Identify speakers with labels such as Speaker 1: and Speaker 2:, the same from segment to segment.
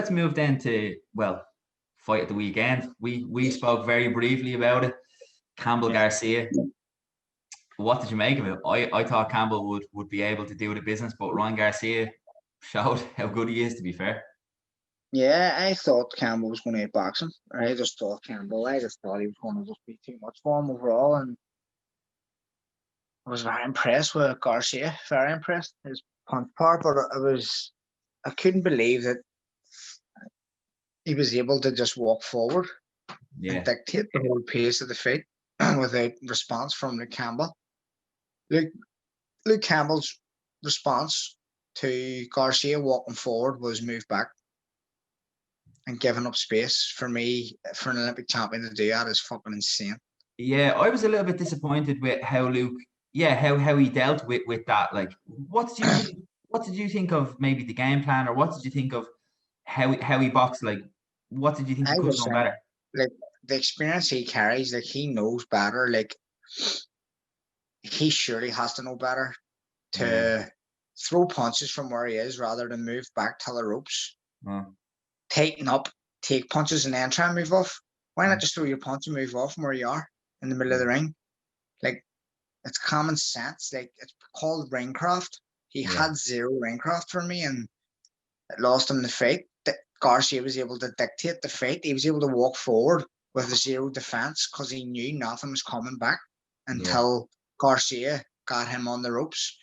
Speaker 1: let's move then to, well, fight at the weekend. We spoke very briefly about it. Campbell Garcia. What did you make of it? I thought Campbell would be able to do the business, but Ryan Garcia showed how good he is, to be fair.
Speaker 2: Yeah, I thought Campbell was going to box him. I just thought he was going to just be too much for him overall, and I was very impressed with Garcia. Very impressed. His punch power, but I couldn't believe that he was able to just walk forward and dictate the whole pace of the fight without response from Luke Campbell. Luke Campbell's response to Garcia walking forward was move back and giving up space. For me, for an Olympic champion to do that is fucking insane.
Speaker 1: Yeah, I was a little bit disappointed with how Luke, how he dealt with that. Like, what did you think of maybe the game plan, or what did you think of how he boxed? Like, what did you think he could have done better?
Speaker 2: Like, the experience he carries, like, he knows better. Like, he surely has to know better to throw punches from where he is rather than move back to the ropes. Tighten up, take punches, and then try and move off. Why not just throw your punch and move off from where you are in the middle of the ring? Like, it's common sense. Like, it's called ringcraft. He had zero ringcraft for me, and it lost him the fight. Garcia was able to dictate the fight. He was able to walk forward with zero defense because he knew nothing was coming back until Garcia got him on the ropes,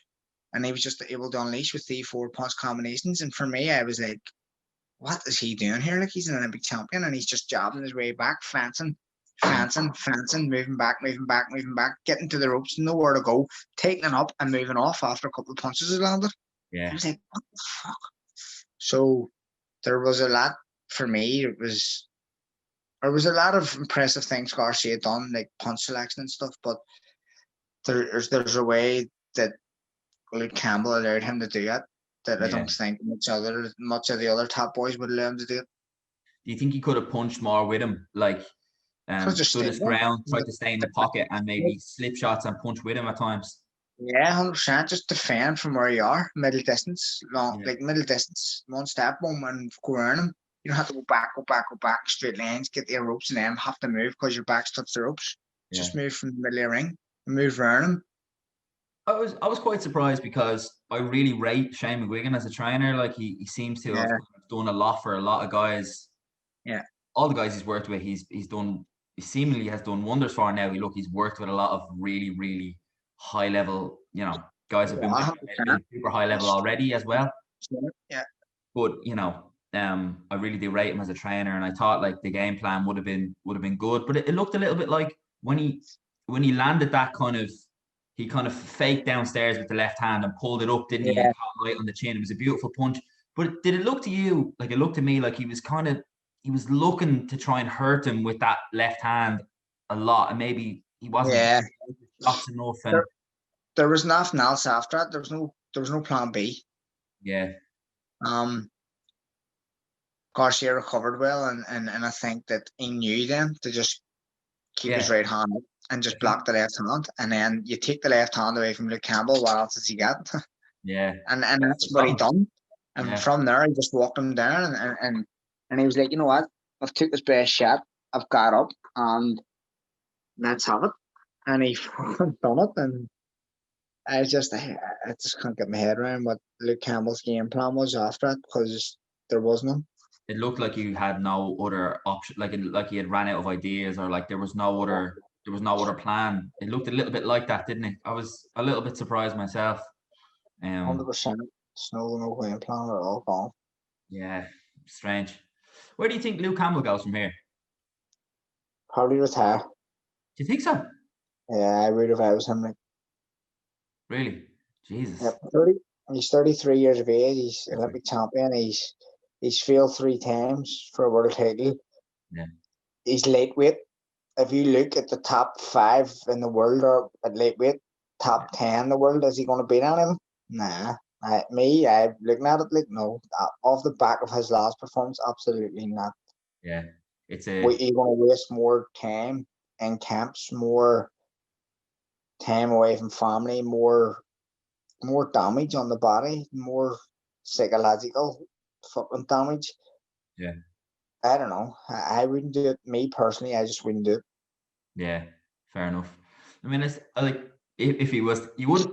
Speaker 2: and he was just able to unleash with the 4 punch combinations. And for me, I was like, what is he doing here? Like, he's an Olympic champion, and he's just jabbing his way back, fencing, moving back, getting to the ropes, nowhere to go, taking it up and moving off after a couple of punches had landed. I was like, what the fuck? So there was a lot for me. There was a lot of impressive things Garcia done, like punch selection and stuff, but there's a way that Luke Campbell allowed him to do it that I don't think much of the other top boys would allow him to do it.
Speaker 1: Do you think he could have punched more with him? Like, stood his ground, tried to stay in the pocket, and maybe slip shots and punch with him at times?
Speaker 2: Yeah, 100%. Just defend from where you are, middle distance, middle distance, one step, and go around him. You don't have to go back, straight lines, get the ropes, and then have to move because your back's touched the ropes. Just move from the middle of the ring and move around him.
Speaker 1: I was quite surprised because I really rate Shane McGuigan as a trainer. Like, he seems to have done a lot for a lot of guys.
Speaker 2: Yeah.
Speaker 1: All the guys he's worked with, he seemingly has done wonders for now. He's worked with a lot of really, really high level, guys have been super high level already as well.
Speaker 2: Yeah.
Speaker 1: But I really do rate him as a trainer, and I thought like the game plan would have been good. But it looked a little bit like when he landed that he kind of faked downstairs with the left hand and pulled it up, didn't he? And caught right on the chin. It was a beautiful punch. But did it look to you like it looked to me like he was looking to try and hurt him with that left hand a lot, and maybe he wasn't shots enough. And
Speaker 2: there was nothing else after that. There was no plan B.
Speaker 1: Yeah.
Speaker 2: Garcia recovered well, and I think that he knew then to just keep his right hand up and just block the left hand, and then you take the left hand away from Luke Campbell. What else has he got?
Speaker 1: Yeah.
Speaker 2: And that's what he done. And from there, he just walked him down, and he was like, you know what? I've took his best shot. I've got up, and let's have it. And he done it, and I just can't get my head around what Luke Campbell's game plan was after it, because there was none.
Speaker 1: It looked like you had no other option, like he had ran out of ideas, or like there was no other plan. It looked a little bit like that, didn't it? I was a little bit surprised myself.
Speaker 2: 100%. No game plan at all. Gone.
Speaker 1: Yeah, strange. Where do you think Luke Campbell goes from here?
Speaker 2: Probably retire.
Speaker 1: Do you think so?
Speaker 2: Yeah, I would if I was him. Like.
Speaker 1: Really? Jesus.
Speaker 2: Yeah, he's 33 years of age. He's Olympic champion. He's failed 3 times for a world title.
Speaker 1: Yeah.
Speaker 2: He's lightweight. If you look at the top 5 in the world or at lightweight, top 10 in the world, is he going to beat anyone? Nah. I'm looking at it like, no. Off the back of his last performance, absolutely not.
Speaker 1: Yeah.
Speaker 2: He's going to waste more time in camps, more time away from family, more damage on the body, more psychological fucking damage.
Speaker 1: Yeah.
Speaker 2: I don't know. I wouldn't do it. Me personally, I just wouldn't do it.
Speaker 1: Yeah, fair enough. I mean, it's like if he was,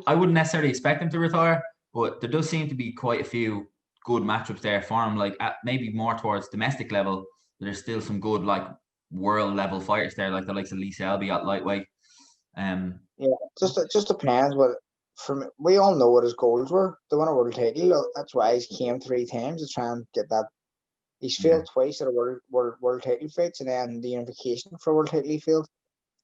Speaker 1: I wouldn't necessarily expect him to retire, but there does seem to be quite a few good matchups there for him. Like maybe more towards domestic level, there's still some good like world level fighters there, like the likes of Lee Selby at lightweight.
Speaker 2: Yeah, just depends what. From we all know what his goals were. To win a world title. That's why he's came 3 times to try and get that. He's
Speaker 1: Yeah,
Speaker 2: failed twice at a world title fights, and then the unification for world title he failed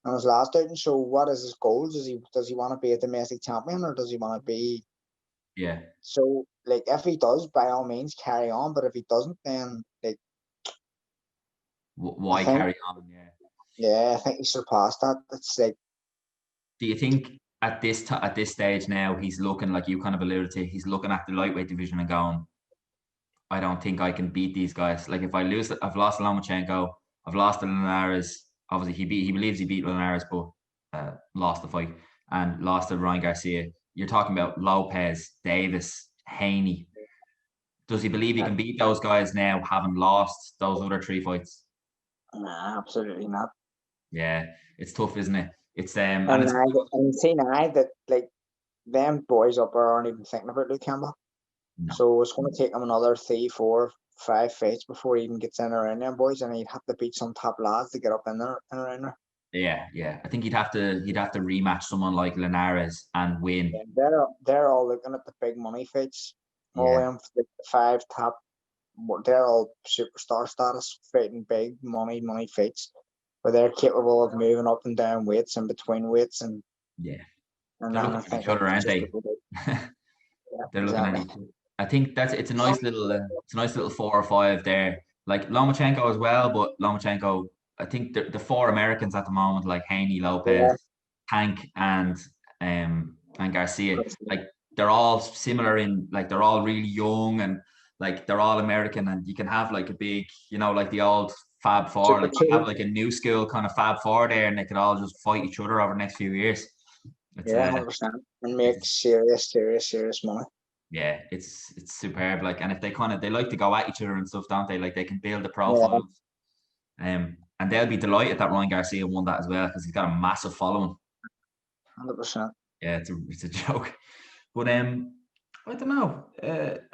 Speaker 2: on his last outing. So, what is his goals? Does he want to be a domestic champion, or does he want to be?
Speaker 1: yeah.
Speaker 2: So, like, if he does, by all means, carry on. But if he doesn't, then like, I
Speaker 1: Why
Speaker 2: think,
Speaker 1: carry on? Yeah.
Speaker 2: yeah, I think he surpassed that. It's like,
Speaker 1: Do you think at this stage now he's looking like you kind of alluded to? He's looking at the lightweight division and going, I don't think I can beat these guys. Like if I lose, I've lost to Lomachenko, I've lost to Linares. Obviously, he believes he beat Linares, but lost the fight and lost to Ryan Garcia. You're talking about Lopez, Davis, Haney. Does he believe he can beat those guys now, having lost those other 3 fights?
Speaker 2: nah, absolutely not.
Speaker 1: Yeah, it's tough, isn't it? It's and
Speaker 2: And
Speaker 1: it's
Speaker 2: and see now that like them boys up there aren't even thinking about Luke Campbell.
Speaker 1: no.
Speaker 2: So it's going to take him another 3, 4, 5 fights before he even gets in around them boys, and he'd have to beat some top lads to get up in there and around there.
Speaker 1: Yeah, yeah. I think he'd have to rematch someone like Linares and win.
Speaker 2: And they're all looking at the big money fights. All
Speaker 1: Yeah,
Speaker 2: them the 5 top, they're all superstar status, fighting big money fights, where they're capable of moving up and down weights and between weights,
Speaker 1: yeah.
Speaker 2: and
Speaker 1: They're
Speaker 2: then
Speaker 1: looking
Speaker 2: I
Speaker 1: at each
Speaker 2: think
Speaker 1: other,
Speaker 2: that's
Speaker 1: aren't
Speaker 2: just
Speaker 1: they?
Speaker 2: what they do. Yeah,
Speaker 1: They're looking at
Speaker 2: exactly.
Speaker 1: each other. I think it's a nice little 4 or 5 there. Like Lomachenko as well, but Lomachenko, I think the 4 Americans at the moment, like Haney, Lopez,
Speaker 2: Yeah,
Speaker 1: Tank, and Garcia, like they're all similar in like they're all really young and like they're all American, and you can have like a big, like the old Fab Four,
Speaker 2: super
Speaker 1: like you have
Speaker 2: two.
Speaker 1: like a new school kind of Fab Four there, and they could all just fight each other over the next few years. It's
Speaker 2: Yeah, 100%, and make
Speaker 1: it's
Speaker 2: serious money.
Speaker 1: yeah, it's superb. Like, and if they like to go at each other and stuff, don't they? Like, they can build the
Speaker 2: Yeah,
Speaker 1: profiles. And they'll be delighted that Ryan Garcia won that as well because he's got a massive following.
Speaker 2: 100%.
Speaker 1: Yeah, it's a joke. But I don't know.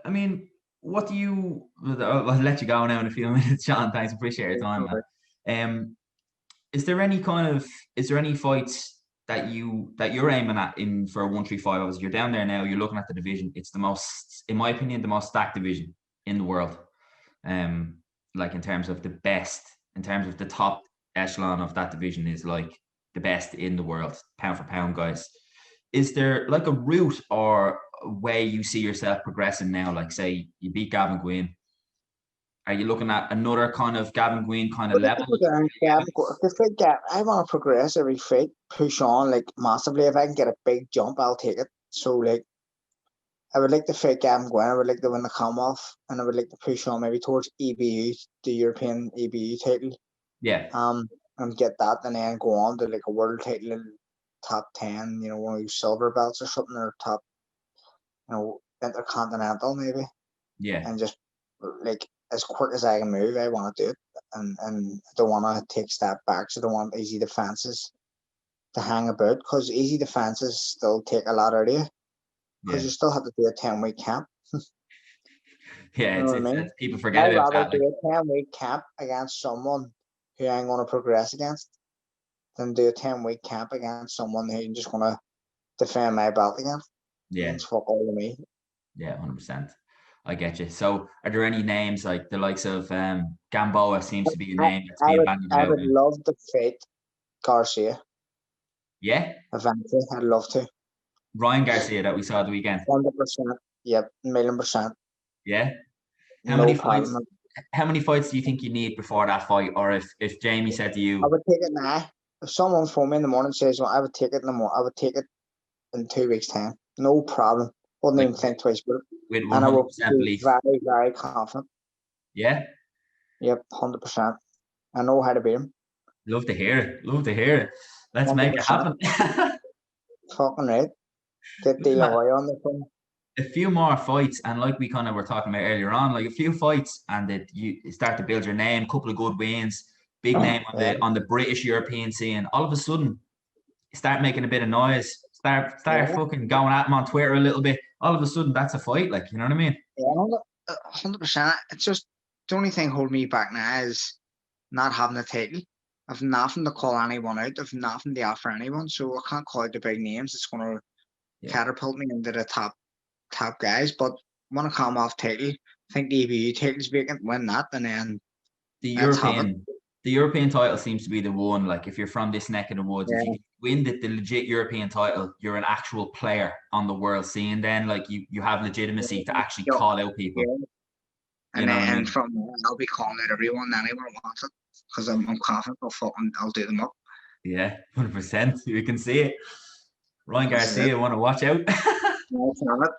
Speaker 1: I mean, what do you? I'll let you go now in a few minutes, Sean. Thanks, appreciate your time, man. Um, is there any fights that you're aiming at in for a 135? Obviously, you're down there now. You're looking at the division. It's the most, in my opinion, the most stacked division in the world. Um, like in terms of the best, in terms of the top echelon of that division is like the best in the world, pound for pound, guys. Is there like a route or a way you see yourself progressing now? Like, say you beat Gavin Gwynn, are you looking at another kind of Gavin Gwynn kind of
Speaker 2: But
Speaker 1: level?
Speaker 2: if I get, I want to progress every fight, push on like massively. If I can get a big jump, I'll take it. So like, I would like to fight Gavin Gwynn. I would like to win the Commonwealth, and I would like to push on maybe towards EBU, the European EBU title.
Speaker 1: Yeah,
Speaker 2: And get that, and then go on to like a world title, top 10. One of those silver belts or something, or top, intercontinental maybe,
Speaker 1: yeah,
Speaker 2: and just like as quick as I can move, I want to do it, and I don't want to take step backs. I don't want easy defenses to hang about, because easy defenses still take a lot out of you, because
Speaker 1: yeah,
Speaker 2: you still have to do a 10-week camp.
Speaker 1: yeah.
Speaker 2: You know
Speaker 1: It's,
Speaker 2: what I
Speaker 1: it's
Speaker 2: mean?
Speaker 1: it's people forget
Speaker 2: I'd
Speaker 1: about
Speaker 2: rather
Speaker 1: that.
Speaker 2: do
Speaker 1: Like,
Speaker 2: a 10-week camp against someone who I'm going to progress against than do a 10-week camp against someone who I'm just going to defend my belt against. It
Speaker 1: yeah,
Speaker 2: means fuck all to me.
Speaker 1: yeah, 100%. I get you. So, are there any names like the likes of Gamboa seems to be a
Speaker 2: I,
Speaker 1: name that's
Speaker 2: I
Speaker 1: being
Speaker 2: would
Speaker 1: bandied
Speaker 2: I
Speaker 1: about
Speaker 2: would
Speaker 1: now?
Speaker 2: love to fight Garcia
Speaker 1: Yeah,
Speaker 2: eventually. I'd love to.
Speaker 1: Ryan Garcia that we saw the weekend.
Speaker 2: 100%. Yep, 1,000,000%.
Speaker 1: Yeah. How many
Speaker 2: No
Speaker 1: fights?
Speaker 2: problem.
Speaker 1: How many fights do you think you need before that fight? Or if Jamie said to
Speaker 2: I
Speaker 1: you,
Speaker 2: would take it now. If someone phoned me in the morning and says, well, I would take it in the morning, I would take it in 2 weeks' time. No problem. Wouldn't
Speaker 1: like
Speaker 2: even think twice about it.
Speaker 1: with
Speaker 2: And I will
Speaker 1: 100%
Speaker 2: be
Speaker 1: belief?
Speaker 2: very, very confident.
Speaker 1: Yeah,
Speaker 2: Yep, 100%. I know how to beat him.
Speaker 1: love to hear it. Love to hear it. Let's make it
Speaker 2: 100%.
Speaker 1: happen.
Speaker 2: Fucking right. Get De
Speaker 1: Good
Speaker 2: La
Speaker 1: man.
Speaker 2: Hoya on the phone.
Speaker 1: a few more fights, and like we kind of were talking about earlier on, like a few fights, and that you start to build your name, couple of good wins, big name on the British European scene. All of a sudden, you start making a bit of noise, start
Speaker 2: Yeah,
Speaker 1: fucking going at them on Twitter a little bit. All of a sudden, that's a fight. Like, you know what I mean?
Speaker 2: yeah, 100%. It's just the only thing holding me back now is not having a title. I've nothing to call anyone out. I've nothing to offer anyone, so I can't call out the big names. It's going to
Speaker 1: Yeah.
Speaker 2: catapult me into the top guys. But when I come off title, I think the EBU title's vacant. Win that, and then
Speaker 1: The
Speaker 2: let's have it.
Speaker 1: European, the European title seems to be the one. Like, if you're from this neck of the woods, if
Speaker 2: Yeah,
Speaker 1: you win the legit European title, you're an actual player on the world scene. Then, like, you have legitimacy to actually
Speaker 2: yeah,
Speaker 1: call out people.
Speaker 2: yeah.
Speaker 1: You
Speaker 2: And
Speaker 1: know what I
Speaker 2: then
Speaker 1: mean?
Speaker 2: from there, I'll be calling out everyone anyone wants it because I'm confident I'll do them up.
Speaker 1: Yeah, 100%. You can see it. Ryan
Speaker 2: This is it.
Speaker 1: Garcia, want to watch out.
Speaker 2: Let's have it.